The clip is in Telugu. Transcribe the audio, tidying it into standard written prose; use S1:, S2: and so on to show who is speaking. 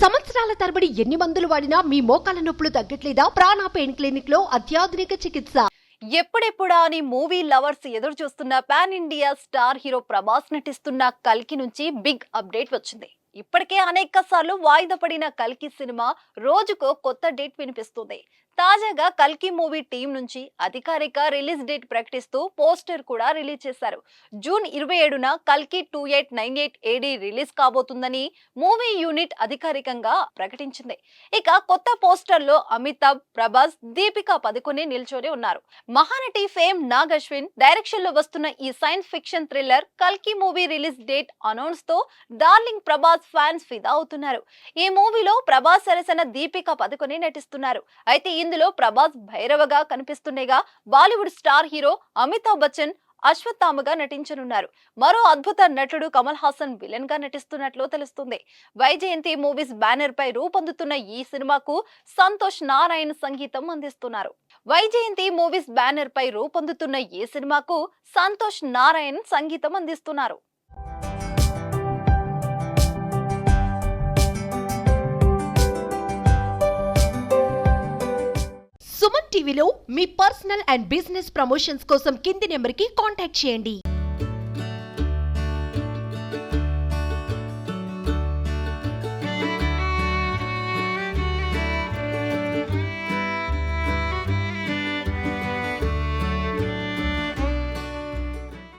S1: సంవత్సరాల తరబడి ఎన్ని మందులు వాడినా మీ మోకాల నొప్పులు తగ్గట్లేదా? ప్రాణ పెయిన్ క్లినిక్ లో అత్యాధునిక చికిత్స.
S2: ఎప్పుడెప్పుడా అని మూవీ లవర్స్ ఎదురు చూస్తున్న pan India star hero Prabhas నటిస్తున్న కల్కి నుంచి బిగ్ అప్డేట్ వచ్చింది. ఇప్పటికే అనేక సార్లు వాయిదా పడిన కల్కి సినిమా రోజుకో కొత్త డేట్ వినిపిస్తుంది. తాజాగా కల్కి మూవీ టీం నుంచి అధికారిక రిలీజ్ డేట్ ప్రకటిస్తూ పోస్టర్ కూడా రిలీజ్ చేశారు. జూన్ 27న కల్కి 2898 AD రిలీజ్ కాబోతుందని మూవీ యూనిట్ అధికారికంగా ప్రకటించింది. ఇక కొత్త పోస్టర్ లో అమితాబ్, ప్రభాస్, దీపికా పదుకొనే నిల్చొని ఉన్నారు. మహానటి ఫేమ్ నాగ్ అశ్విన్ డైరెక్షన్ లో వస్తున్న ఈ సైన్స్ ఫిక్షన్ థ్రిల్లర్ కల్కి మూవీ రిలీజ్ డేట్ అనౌన్స్ తో డార్లింగ్ ప్రభాస్ ఫ్యాన్స్ ఫిదా అవుతున్నారు. ఈ మూవీలో ప్రభాస్ సరసన దీపికా పదుకొనే నటిస్తున్నారు. అయితే ఇందులో ప్రభాస్ భైరవగా కనిపిస్తుండగా బాలీవుడ్ స్టార్ హీరో అమితాబ్ బచ్చన్ అశ్వత్థామగా నటించనున్నారు. మరో అద్భుత నటుడు కమల్ హాసన్ విలన్ గా నటిస్తున్నట్లు తెలుస్తుంది. వైజయంతి మూవీస్ బ్యానర్ పై రూపొందుతున్న ఈ సినిమాకు సంతోష్ నారాయణ్ సంగీతం అందిస్తున్నారు. వైజయంతి మూవీస్ బ్యానర్ పై రూపొందుతున్న ఈ సినిమాకు సంతోష్ నారాయణ్ సంగీతం అందిస్తున్నారు.
S1: సుమన్ టీవీలో మీ పర్సనల్ అండ్ బిజినెస్ ప్రమోషన్స్ కోసం కింది నెంబర్కి కాంటాక్ట్ చేయండి.